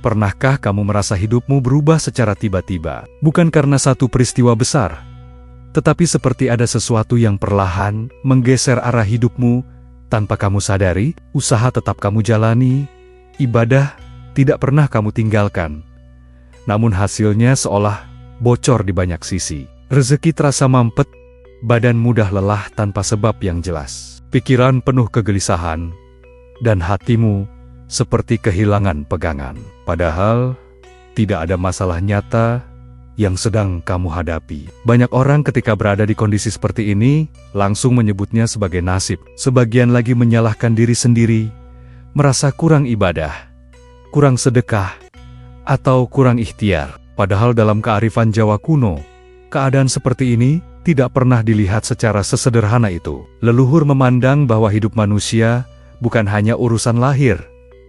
Pernahkah kamu merasa hidupmu berubah secara tiba-tiba? Bukan karena satu peristiwa besar, tetapi seperti ada sesuatu yang perlahan menggeser arah hidupmu tanpa kamu sadari. Usaha tetap kamu jalani, ibadah tidak pernah kamu tinggalkan. Namun hasilnya seolah bocor di banyak sisi. Rezeki terasa mampet, badan mudah lelah tanpa sebab yang jelas. Pikiran penuh kegelisahan, dan hatimu seperti kehilangan pegangan. Padahal, tidak ada masalah nyata yang sedang kamu hadapi. Banyak orang ketika berada di kondisi seperti ini, langsung menyebutnya sebagai nasib. Sebagian lagi menyalahkan diri sendiri, merasa kurang ibadah, kurang sedekah, atau kurang ikhtiar. Padahal dalam kearifan Jawa kuno, keadaan seperti ini tidak pernah dilihat secara sesederhana itu. Leluhur memandang bahwa hidup manusia bukan hanya urusan lahir,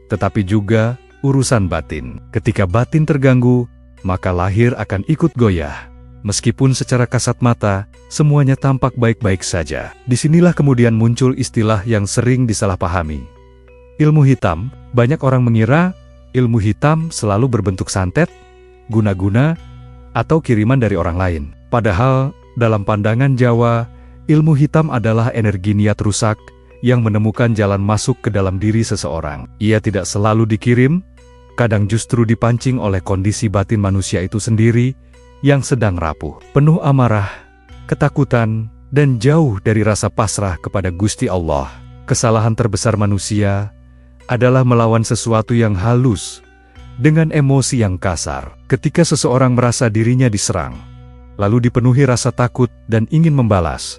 tetapi juga urusan batin. Ketika batin terganggu, maka lahir akan ikut goyah. Meskipun secara kasat mata, semuanya tampak baik-baik saja. Disinilah kemudian muncul istilah yang sering disalahpahami. Ilmu hitam. Banyak orang mengira ilmu hitam selalu berbentuk santet, guna-guna, atau kiriman dari orang lain. Padahal, dalam pandangan Jawa, ilmu hitam adalah energi niat rusak yang menemukan jalan masuk ke dalam diri seseorang. Ia tidak selalu dikirim, kadang justru dipancing oleh kondisi batin manusia itu sendiri yang sedang rapuh, penuh amarah, ketakutan, dan jauh dari rasa pasrah kepada Gusti Allah. Kesalahan terbesar manusia adalah melawan sesuatu yang halus dengan emosi yang kasar. Ketika seseorang merasa dirinya diserang, lalu dipenuhi rasa takut dan ingin membalas,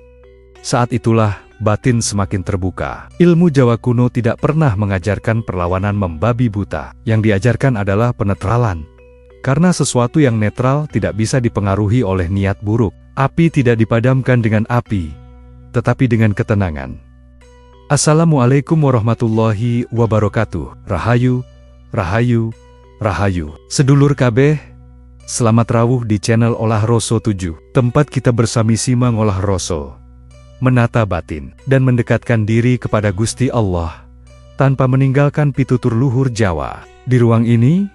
saat itulah batin semakin terbuka. Ilmu Jawa kuno tidak pernah mengajarkan perlawanan membabi buta. Yang diajarkan adalah penetralan. Karena sesuatu yang netral tidak bisa dipengaruhi oleh niat buruk. Api tidak dipadamkan dengan api, tetapi dengan ketenangan. Assalamualaikum warahmatullahi wabarakatuh. Rahayu, rahayu, rahayu. Sedulur kabeh, selamat rawuh di channel Olah Roso 7. Tempat kita bersami-sama ngolah roso, menata batin, dan mendekatkan diri kepada Gusti Allah, tanpa meninggalkan pitutur luhur Jawa. Di ruang ini,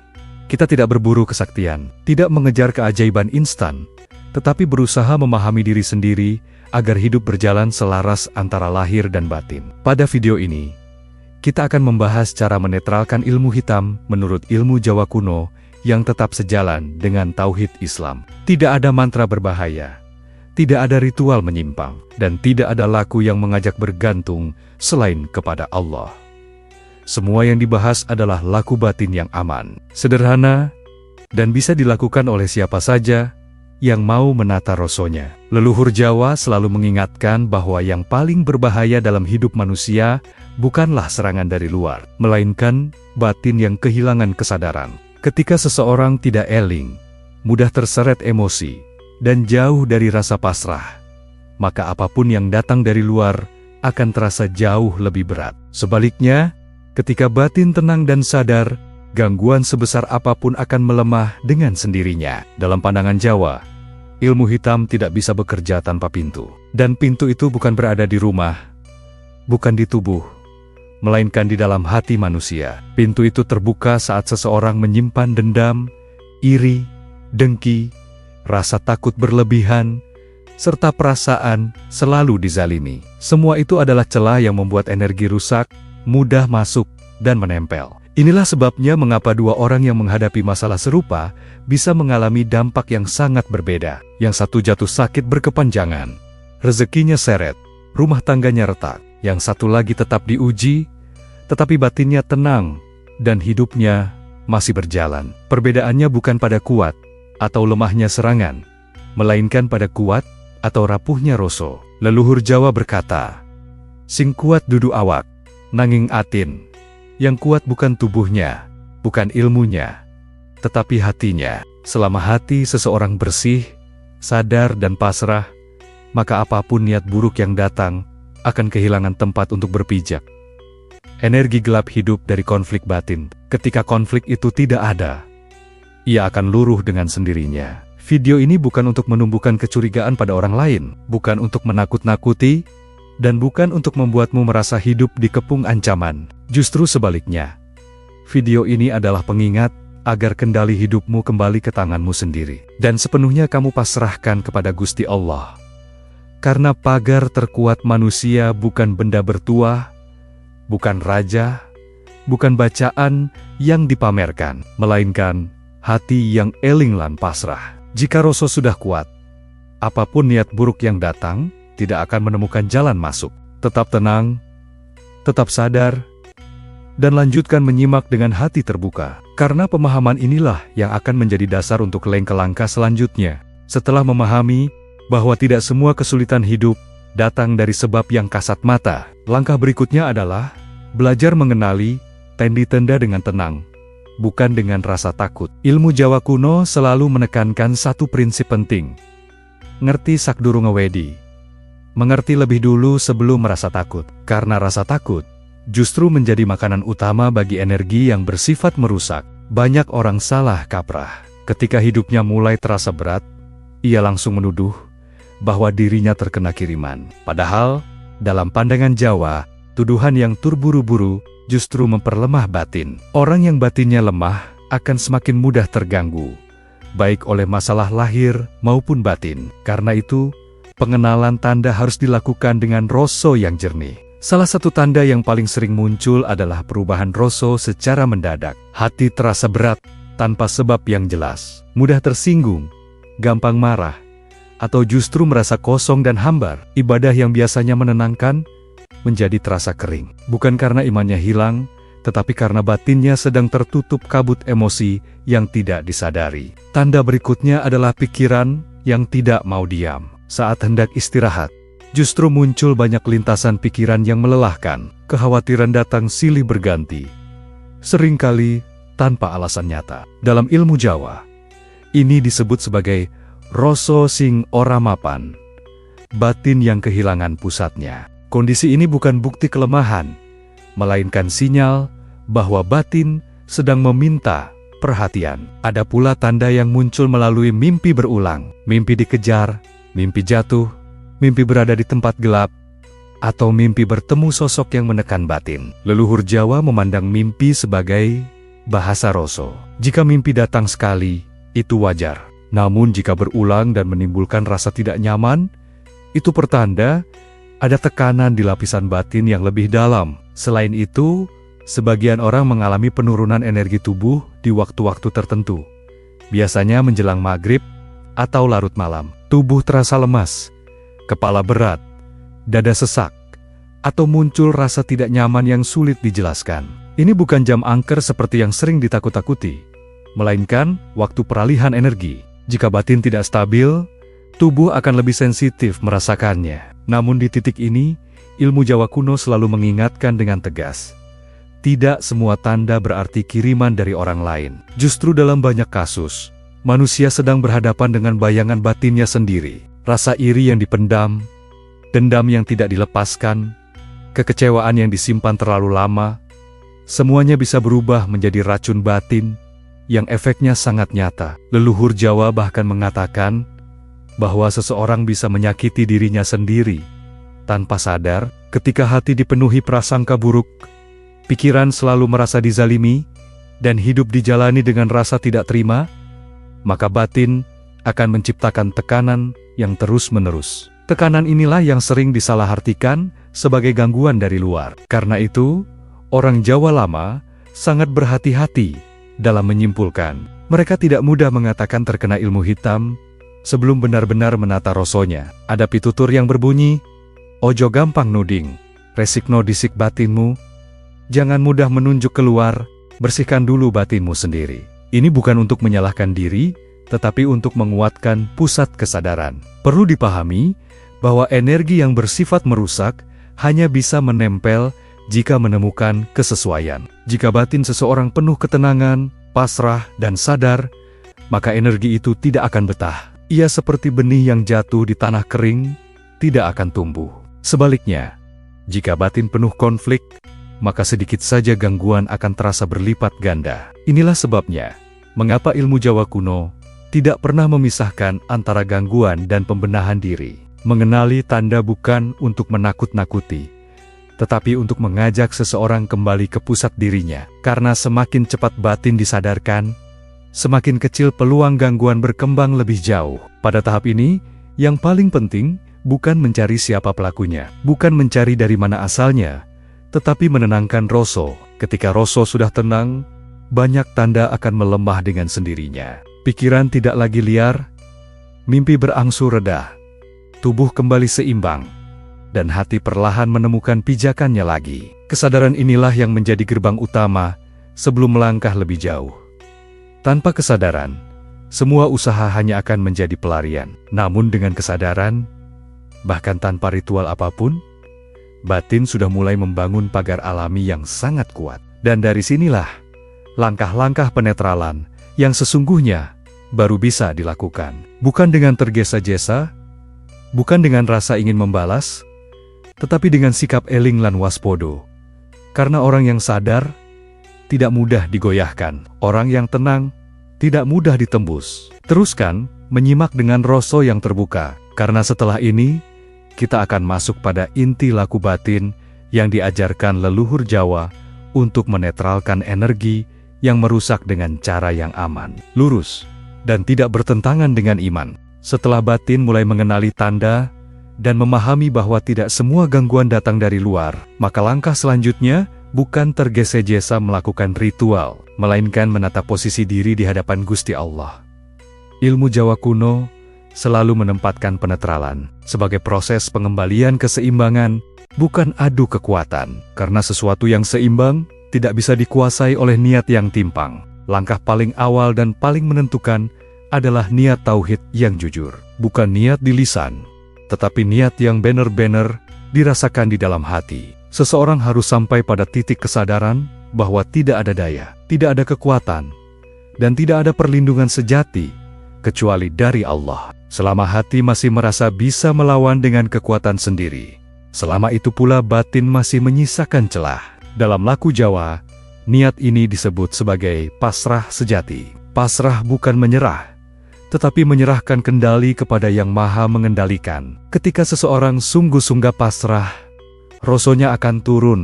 kita tidak berburu kesaktian, tidak mengejar keajaiban instan, tetapi berusaha memahami diri sendiri, agar hidup berjalan selaras antara lahir dan batin. Pada video ini, kita akan membahas cara menetralkan ilmu hitam menurut ilmu Jawa kuno, yang tetap sejalan dengan tauhid Islam. Tidak ada mantra berbahaya, tidak ada ritual menyimpang, dan tidak ada laku yang mengajak bergantung selain kepada Allah. Semua yang dibahas adalah laku batin yang aman, sederhana, dan bisa dilakukan oleh siapa saja yang mau menata rosonya. Leluhur Jawa selalu mengingatkan bahwa yang paling berbahaya dalam hidup manusia bukanlah serangan dari luar, melainkan batin yang kehilangan kesadaran. Ketika seseorang tidak eling, mudah terseret emosi, dan jauh dari rasa pasrah, maka apapun yang datang dari luar akan terasa jauh lebih berat. Sebaliknya, ketika batin tenang dan sadar, gangguan sebesar apapun akan melemah dengan sendirinya. Dalam pandangan Jawa, ilmu hitam tidak bisa bekerja tanpa pintu. Dan pintu itu bukan berada di rumah, bukan di tubuh, melainkan di dalam hati manusia. Pintu itu terbuka saat seseorang menyimpan dendam, iri, dengki, rasa takut berlebihan, serta perasaan selalu dizalimi. Semua itu adalah celah yang membuat energi rusak, mudah masuk, dan menempel. Inilah sebabnya mengapa dua orang yang menghadapi masalah serupa bisa mengalami dampak yang sangat berbeda. Yang satu jatuh sakit berkepanjangan, rezekinya seret, rumah tangganya retak. Yang satu lagi tetap diuji, tetapi batinnya tenang, dan hidupnya masih berjalan. Perbedaannya bukan pada kuat atau lemahnya serangan, melainkan pada kuat atau rapuhnya roso. Leluhur Jawa berkata, "Sing kuat dudu awak, nanging atin." Yang kuat bukan tubuhnya, bukan ilmunya, tetapi hatinya. Selama hati seseorang bersih, sadar dan pasrah, maka apapun niat buruk yang datang akan kehilangan tempat untuk berpijak. Energi gelap hidup dari konflik batin. Ketika konflik itu tidak ada, ia akan luruh dengan sendirinya. Video ini bukan untuk menumbuhkan kecurigaan pada orang lain, bukan untuk menakut-nakuti, dan bukan untuk membuatmu merasa hidup dikepung ancaman. Justru sebaliknya, video ini adalah pengingat agar kendali hidupmu kembali ke tanganmu sendiri. Dan sepenuhnya kamu pasrahkan kepada Gusti Allah. Karena pagar terkuat manusia bukan benda bertuah, bukan raja, bukan bacaan yang dipamerkan, melainkan hati yang eling lan pasrah. Jika rasa sudah kuat, apapun niat buruk yang datang, tidak akan menemukan jalan masuk. Tetap tenang, tetap sadar, dan lanjutkan menyimak dengan hati terbuka. Karena pemahaman inilah yang akan menjadi dasar untuk langkah selanjutnya. Setelah memahami bahwa tidak semua kesulitan hidup datang dari sebab yang kasat mata, langkah berikutnya adalah belajar mengenali tanda dengan tenang, bukan dengan rasa takut. Ilmu Jawa kuno selalu menekankan satu prinsip penting. Ngerti sakdurunge wedi. Mengerti lebih dulu sebelum merasa takut. Karena rasa takut justru menjadi makanan utama bagi energi yang bersifat merusak. Banyak orang salah kaprah. Ketika hidupnya mulai terasa berat, ia langsung menuduh bahwa dirinya terkena kiriman. Padahal, dalam pandangan Jawa, tuduhan yang terburu-buru justru memperlemah batin. Orang yang batinnya lemah akan semakin mudah terganggu, baik oleh masalah lahir maupun batin. Karena itu, pengenalan tanda harus dilakukan dengan rasa yang jernih. Salah satu tanda yang paling sering muncul adalah perubahan rasa secara mendadak. Hati terasa berat tanpa sebab yang jelas, mudah tersinggung, gampang marah, atau justru merasa kosong dan hambar. Ibadah yang biasanya menenangkan menjadi terasa kering. Bukan karena imannya hilang, tetapi karena batinnya sedang tertutup kabut emosi yang tidak disadari. Tanda berikutnya adalah pikiran yang tidak mau diam. Saat hendak istirahat, justru muncul banyak lintasan pikiran yang melelahkan. Kekhawatiran datang silih berganti, seringkali tanpa alasan nyata. Dalam ilmu Jawa, ini disebut sebagai rasa sing ora mapan, batin yang kehilangan pusatnya. Kondisi ini bukan bukti kelemahan, melainkan sinyal bahwa batin sedang meminta perhatian. Ada pula tanda yang muncul melalui mimpi berulang, mimpi dikejar, mimpi jatuh, mimpi berada di tempat gelap, atau mimpi bertemu sosok yang menekan batin. Leluhur Jawa memandang mimpi sebagai bahasa rasa. Jika mimpi datang sekali, itu wajar. Namun jika berulang dan menimbulkan rasa tidak nyaman, itu pertanda ada tekanan di lapisan batin yang lebih dalam. Selain itu, sebagian orang mengalami penurunan energi tubuh di waktu-waktu tertentu. Biasanya menjelang maghrib atau larut malam. Tubuh terasa lemas, kepala berat, dada sesak, atau muncul rasa tidak nyaman yang sulit dijelaskan. Ini bukan jam angker seperti yang sering ditakut-takuti, melainkan waktu peralihan energi. Jika batin tidak stabil, tubuh akan lebih sensitif merasakannya. Namun di titik ini, ilmu Jawa kuno selalu mengingatkan dengan tegas. Tidak semua tanda berarti kiriman dari orang lain. Justru dalam banyak kasus, manusia sedang berhadapan dengan bayangan batinnya sendiri. Rasa iri yang dipendam, dendam yang tidak dilepaskan, kekecewaan yang disimpan terlalu lama, semuanya bisa berubah menjadi racun batin yang efeknya sangat nyata. Leluhur Jawa bahkan mengatakan bahwa seseorang bisa menyakiti dirinya sendiri tanpa sadar. Ketika hati dipenuhi prasangka buruk, pikiran selalu merasa dizalimi, dan hidup dijalani dengan rasa tidak terima, maka batin akan menciptakan tekanan yang terus-menerus. Tekanan inilah yang sering disalahartikan sebagai gangguan dari luar. Karena itu, orang Jawa lama sangat berhati-hati dalam menyimpulkan. Mereka tidak mudah mengatakan terkena ilmu hitam sebelum benar-benar menata rosonya. Ada pitutur yang berbunyi, ojo gampang nuding, resikno disik batinmu, jangan mudah menunjuk keluar, bersihkan dulu batinmu sendiri. Ini bukan untuk menyalahkan diri, tetapi untuk menguatkan pusat kesadaran. Perlu dipahami bahwa energi yang bersifat merusak hanya bisa menempel jika menemukan kesesuaian. Jika batin seseorang penuh ketenangan, pasrah, dan sadar, maka energi itu tidak akan betah. Ia seperti benih yang jatuh di tanah kering, tidak akan tumbuh. Sebaliknya, jika batin penuh konflik, maka sedikit saja gangguan akan terasa berlipat ganda. Inilah sebabnya, mengapa ilmu Jawa kuno tidak pernah memisahkan antara gangguan dan pembenahan diri. Mengenali tanda bukan untuk menakut-nakuti, tetapi untuk mengajak seseorang kembali ke pusat dirinya. Karena semakin cepat batin disadarkan, semakin kecil peluang gangguan berkembang lebih jauh. Pada tahap ini, yang paling penting bukan mencari siapa pelakunya, bukan mencari dari mana asalnya, tetapi menenangkan rasa. Ketika rasa sudah tenang, banyak tanda akan melemah dengan sendirinya. Pikiran tidak lagi liar, mimpi berangsur reda, tubuh kembali seimbang, dan hati perlahan menemukan pijakannya lagi. Kesadaran inilah yang menjadi gerbang utama sebelum melangkah lebih jauh. Tanpa kesadaran, semua usaha hanya akan menjadi pelarian. Namun dengan kesadaran, bahkan tanpa ritual apapun, batin sudah mulai membangun pagar alami yang sangat kuat. Dan dari sinilah, langkah-langkah penetralan yang sesungguhnya baru bisa dilakukan. Bukan dengan tergesa-gesa, bukan dengan rasa ingin membalas, tetapi dengan sikap eling lan waspodo. Karena orang yang sadar tidak mudah digoyahkan, orang yang tenang tidak mudah ditembus. Teruskan menyimak dengan rasa yang terbuka, karena setelah ini kita akan masuk pada inti laku batin yang diajarkan leluhur Jawa untuk menetralkan energi yang merusak dengan cara yang aman, lurus, dan tidak bertentangan dengan iman. Setelah batin mulai mengenali tanda dan memahami bahwa tidak semua gangguan datang dari luar, maka langkah selanjutnya bukan tergesa-gesa melakukan ritual, melainkan menata posisi diri di hadapan Gusti Allah. Ilmu Jawa kuno selalu menempatkan penetralan sebagai proses pengembalian keseimbangan, bukan adu kekuatan. Karena sesuatu yang seimbang tidak bisa dikuasai oleh niat yang timpang. Langkah paling awal dan paling menentukan adalah niat tauhid yang jujur. Bukan niat di lisan, tetapi niat yang benar-benar dirasakan di dalam hati. Seseorang harus sampai pada titik kesadaran bahwa tidak ada daya, tidak ada kekuatan, dan tidak ada perlindungan sejati kecuali dari Allah. Selama hati masih merasa bisa melawan dengan kekuatan sendiri, selama itu pula batin masih menyisakan celah. Dalam laku Jawa, niat ini disebut sebagai pasrah sejati. Pasrah bukan menyerah, tetapi menyerahkan kendali kepada Yang Maha Mengendalikan. Ketika seseorang sungguh-sungguh pasrah, rasanya akan turun,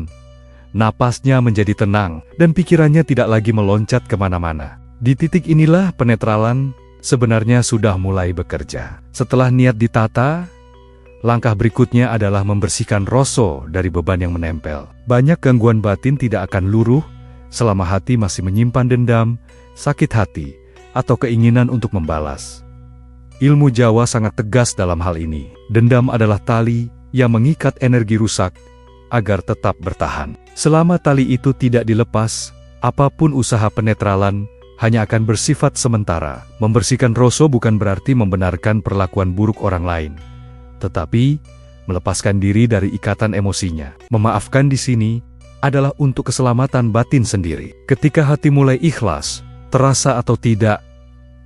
napasnya menjadi tenang, dan pikirannya tidak lagi meloncat kemana-mana. Di titik inilah penetralan sebenarnya sudah mulai bekerja. Setelah niat ditata, langkah berikutnya adalah membersihkan rasa dari beban yang menempel. Banyak gangguan batin tidak akan luruh selama hati masih menyimpan dendam, sakit hati, atau keinginan untuk membalas. Ilmu Jawa sangat tegas dalam hal ini. Dendam adalah tali yang mengikat energi rusak agar tetap bertahan. Selama tali itu tidak dilepas, apapun usaha penetralan hanya akan bersifat sementara. Membersihkan rasa bukan berarti membenarkan perlakuan buruk orang lain, tetapi melepaskan diri dari ikatan emosinya. Memaafkan di sini adalah untuk keselamatan batin sendiri. Ketika hati mulai ikhlas, terasa atau tidak,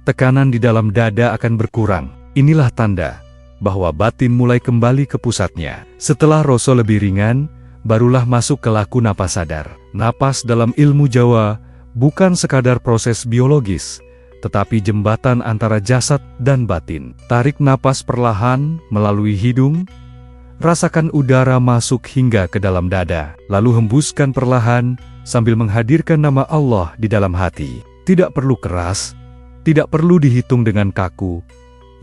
tekanan di dalam dada akan berkurang. Inilah tanda bahwa batin mulai kembali ke pusatnya. Setelah rasa lebih ringan, barulah masuk ke laku napas sadar. Napas dalam ilmu Jawa bukan sekadar proses biologis, tetapi jembatan antara jasad dan batin. Tarik napas perlahan melalui hidung, rasakan udara masuk hingga ke dalam dada, lalu hembuskan perlahan sambil menghadirkan nama Allah di dalam hati. Tidak perlu keras, tidak perlu dihitung dengan kaku.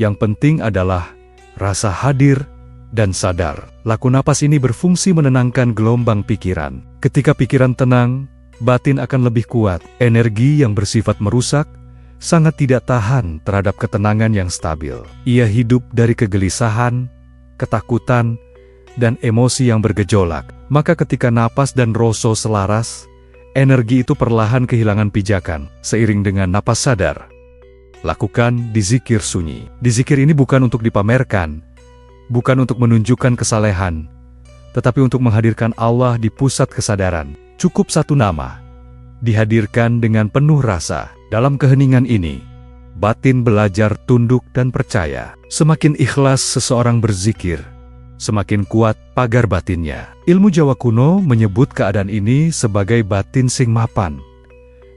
Yang penting adalah rasa hadir dan sadar. Laku napas ini berfungsi menenangkan gelombang pikiran. Ketika pikiran tenang, batin akan lebih kuat. Energi yang bersifat merusak sangat tidak tahan terhadap ketenangan yang stabil. Ia hidup dari kegelisahan, ketakutan, dan emosi yang bergejolak. Maka ketika napas dan rasa selaras, energi itu perlahan kehilangan pijakan. Seiring dengan napas sadar, lakukan dizikir sunyi. Dizikir ini bukan untuk dipamerkan, bukan untuk menunjukkan kesalehan, tetapi untuk menghadirkan Allah di pusat kesadaran. Cukup satu nama, dihadirkan dengan penuh rasa. Dalam keheningan ini, batin belajar tunduk dan percaya. Semakin ikhlas seseorang berzikir, semakin kuat pagar batinnya. Ilmu Jawa kuno menyebut keadaan ini sebagai batin sing mapan.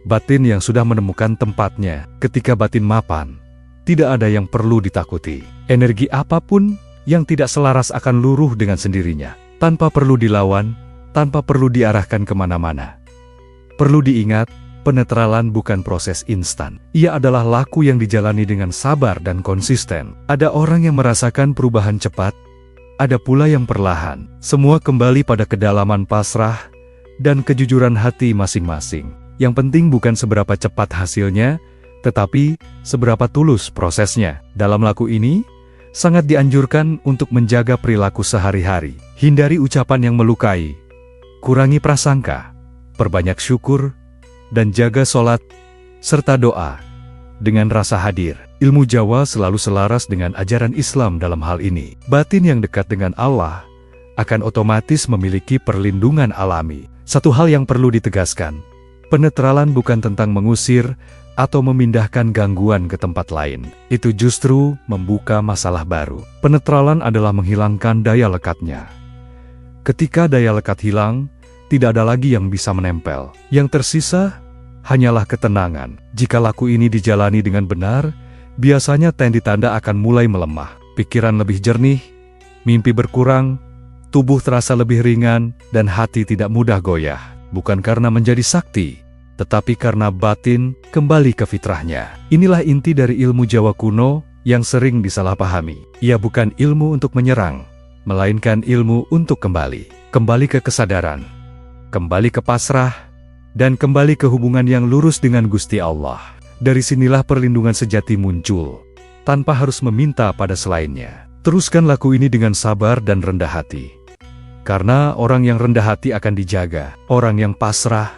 Batin yang sudah menemukan tempatnya. Ketika batin mapan, tidak ada yang perlu ditakuti. Energi apapun yang tidak selaras akan luruh dengan sendirinya, tanpa perlu dilawan, tanpa perlu diarahkan kemana-mana. Perlu diingat, Penetralan bukan proses instan. Ia adalah laku yang dijalani dengan sabar dan konsisten. Ada orang yang merasakan perubahan cepat, ada pula yang perlahan. Semua kembali pada kedalaman pasrah dan kejujuran hati masing-masing. Yang penting bukan seberapa cepat hasilnya, tetapi seberapa tulus prosesnya. Dalam laku ini, sangat dianjurkan untuk menjaga perilaku sehari-hari. Hindari ucapan yang melukai, kurangi prasangka, perbanyak syukur, dan jaga sholat, serta doa, dengan rasa hadir. Ilmu Jawa selalu selaras dengan ajaran Islam dalam hal ini. Batin yang dekat dengan Allah akan otomatis memiliki perlindungan alami. Satu hal yang perlu ditegaskan, penetralan bukan tentang mengusir atau memindahkan gangguan ke tempat lain. Itu justru membuka masalah baru. Penetralan adalah menghilangkan daya lekatnya. Ketika daya lekat hilang, tidak ada lagi yang bisa menempel. Yang tersisa hanyalah ketenangan. Jika laku ini dijalani dengan benar, biasanya tanda-tanda akan mulai melemah. Pikiran lebih jernih, mimpi berkurang, tubuh terasa lebih ringan, dan hati tidak mudah goyah. Bukan karena menjadi sakti, tetapi karena batin kembali ke fitrahnya. Inilah inti dari ilmu Jawa kuno yang sering disalahpahami. Ia bukan ilmu untuk menyerang, melainkan ilmu untuk kembali. Kembali ke kesadaran, kembali ke pasrah, dan kembali ke hubungan yang lurus dengan Gusti Allah. Dari sinilah perlindungan sejati muncul, tanpa harus meminta pada selainnya. Teruskan laku ini dengan sabar dan rendah hati. Karena orang yang rendah hati akan dijaga, orang yang pasrah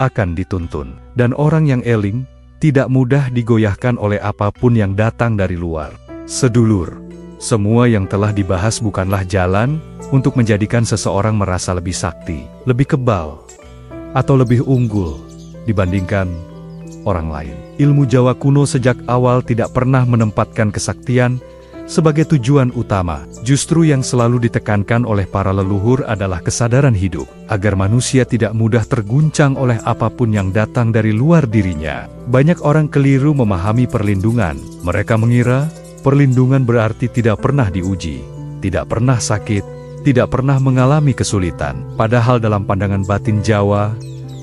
akan dituntun, dan orang yang eling tidak mudah digoyahkan oleh apapun yang datang dari luar. Sedulur, semua yang telah dibahas bukanlah jalan untuk menjadikan seseorang merasa lebih sakti, lebih kebal, atau lebih unggul dibandingkan orang lain. Ilmu Jawa kuno sejak awal tidak pernah menempatkan kesaktian sebagai tujuan utama. Justru yang selalu ditekankan oleh para leluhur adalah kesadaran hidup, agar manusia tidak mudah terguncang oleh apapun yang datang dari luar dirinya. Banyak orang keliru memahami perlindungan. Mereka mengira perlindungan berarti tidak pernah diuji, tidak pernah sakit, tidak pernah mengalami kesulitan. Padahal dalam pandangan batin Jawa,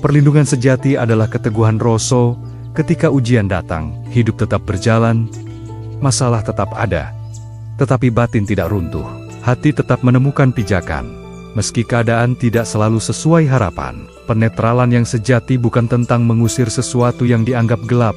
perlindungan sejati adalah keteguhan rasa. Ketika ujian datang, hidup tetap berjalan, masalah tetap ada, tetapi batin tidak runtuh. Hati tetap menemukan pijakan, meski keadaan tidak selalu sesuai harapan. Penetralan yang sejati bukan tentang mengusir sesuatu yang dianggap gelap,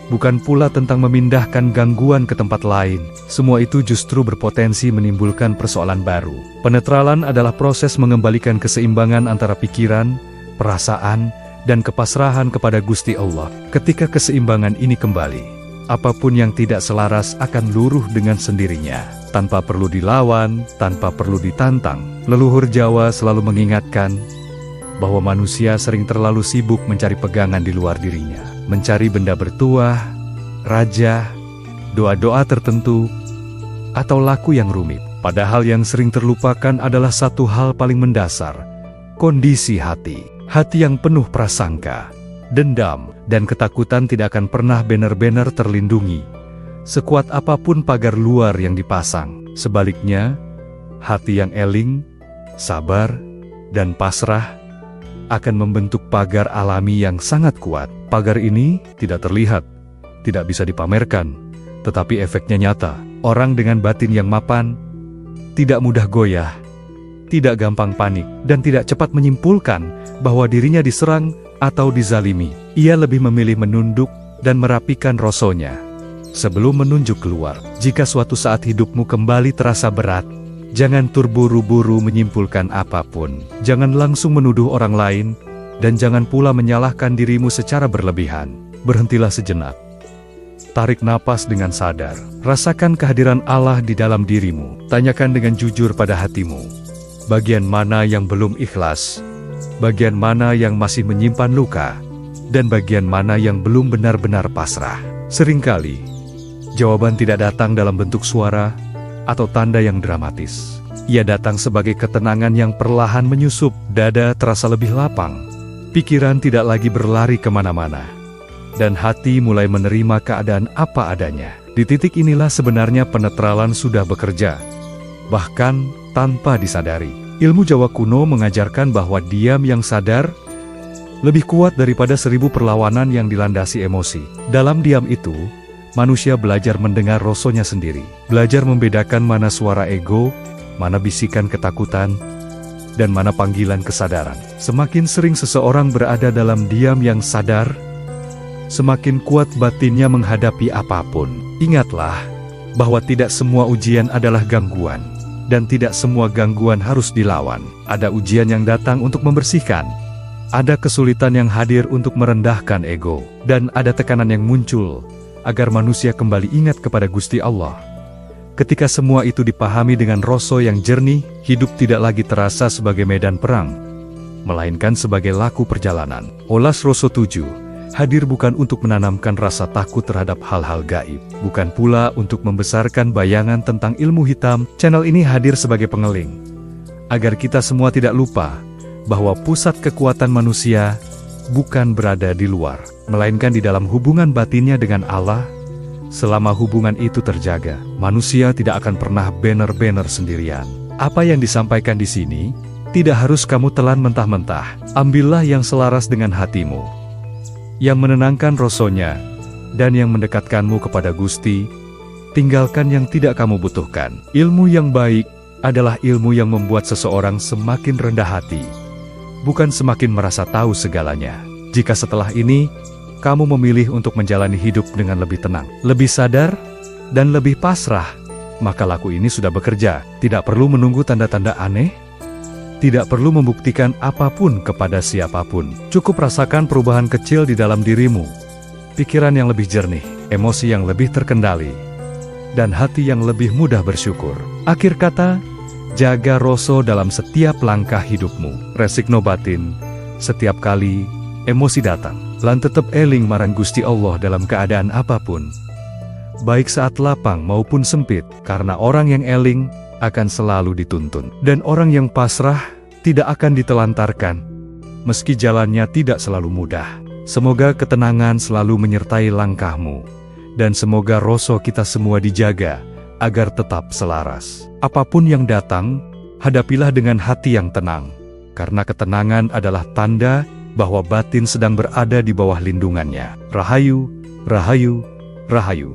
bukan pula tentang memindahkan gangguan ke tempat lain. Semua itu justru berpotensi menimbulkan persoalan baru. Penetralan adalah proses mengembalikan keseimbangan antara pikiran, perasaan, dan kepasrahan kepada Gusti Allah. Ketika keseimbangan ini kembali, apapun yang tidak selaras akan luruh dengan sendirinya, tanpa perlu dilawan, tanpa perlu ditantang. Leluhur Jawa selalu mengingatkan bahwa manusia sering terlalu sibuk mencari pegangan di luar dirinya, mencari benda bertuah, raja, doa-doa tertentu, atau laku yang rumit. Padahal yang sering terlupakan adalah satu hal paling mendasar, kondisi hati. Hati yang penuh prasangka, dendam, dan ketakutan tidak akan pernah benar-benar terlindungi, sekuat apapun pagar luar yang dipasang. Sebaliknya, hati yang eling, sabar, dan pasrah akan membentuk pagar alami yang sangat kuat. Pagar ini tidak terlihat, tidak bisa dipamerkan, tetapi efeknya nyata. Orang dengan batin yang mapan tidak mudah goyah, tidak gampang panik, dan tidak cepat menyimpulkan bahwa dirinya diserang atau dizalimi. Ia lebih memilih menunduk dan merapikan rasanya sebelum menunjuk keluar. Jika suatu saat hidupmu kembali terasa berat, jangan terburu-buru menyimpulkan apapun. Jangan langsung menuduh orang lain, dan jangan pula menyalahkan dirimu secara berlebihan. Berhentilah sejenak. Tarik napas dengan sadar. Rasakan kehadiran Allah di dalam dirimu. Tanyakan dengan jujur pada hatimu, bagian mana yang belum ikhlas, bagian mana yang masih menyimpan luka, dan bagian mana yang belum benar-benar pasrah. Seringkali, jawaban tidak datang dalam bentuk suara atau tanda yang dramatis. Ia datang sebagai ketenangan yang perlahan menyusup, dada terasa lebih lapang, pikiran tidak lagi berlari kemana-mana, dan hati mulai menerima keadaan apa adanya. Di titik inilah sebenarnya penetralan sudah bekerja, bahkan tanpa disadari. Ilmu Jawa kuno mengajarkan bahwa diam yang sadar lebih kuat daripada 1000 perlawanan yang dilandasi emosi. Dalam diam itu, manusia belajar mendengar rasonya sendiri, belajar membedakan mana suara ego, mana bisikan ketakutan, dan mana panggilan kesadaran. Semakin sering seseorang berada dalam diam yang sadar, semakin kuat batinnya menghadapi apapun. Ingatlah bahwa tidak semua ujian adalah gangguan, dan tidak semua gangguan harus dilawan. Ada ujian yang datang untuk membersihkan, ada kesulitan yang hadir untuk merendahkan ego, dan ada tekanan yang muncul agar manusia kembali ingat kepada Gusti Allah. Ketika semua itu dipahami dengan rasa yang jernih, hidup tidak lagi terasa sebagai medan perang, melainkan sebagai laku perjalanan. Olas Roso 7 hadir bukan untuk menanamkan rasa takut terhadap hal-hal gaib, bukan pula untuk membesarkan bayangan tentang ilmu hitam. Channel ini hadir sebagai pengeling, agar kita semua tidak lupa bahwa pusat kekuatan manusia bukan berada di luar, melainkan di dalam hubungan batinnya dengan Allah. Selama hubungan itu terjaga, manusia tidak akan pernah benar-benar sendirian. Apa yang disampaikan di sini tidak harus kamu telan mentah-mentah. Ambillah yang selaras dengan hatimu, yang menenangkan rasanya, dan yang mendekatkanmu kepada Gusti. Tinggalkan yang tidak kamu butuhkan. Ilmu yang baik adalah ilmu yang membuat seseorang semakin rendah hati, bukan semakin merasa tahu segalanya. Jika setelah ini kamu memilih untuk menjalani hidup dengan lebih tenang, lebih sadar, dan lebih pasrah, maka laku ini sudah bekerja. Tidak perlu menunggu tanda-tanda aneh, tidak perlu membuktikan apapun kepada siapapun. Cukup rasakan perubahan kecil di dalam dirimu, pikiran yang lebih jernih, emosi yang lebih terkendali, dan hati yang lebih mudah bersyukur. Akhir kata, jaga rasa dalam setiap langkah hidupmu. Resikno batin, setiap kali emosi datang, lan tetap eling marang Gusti Allah dalam keadaan apapun, baik saat lapang maupun sempit, karena orang yang eling akan selalu dituntun, dan orang yang pasrah tidak akan ditelantarkan, meski jalannya tidak selalu mudah. Semoga ketenangan selalu menyertai langkahmu, dan semoga rasa kita semua dijaga agar tetap selaras. Apapun yang datang, hadapilah dengan hati yang tenang, karena ketenangan adalah tanda bahwa batin sedang berada di bawah lindungannya. Rahayu, Rahayu, Rahayu.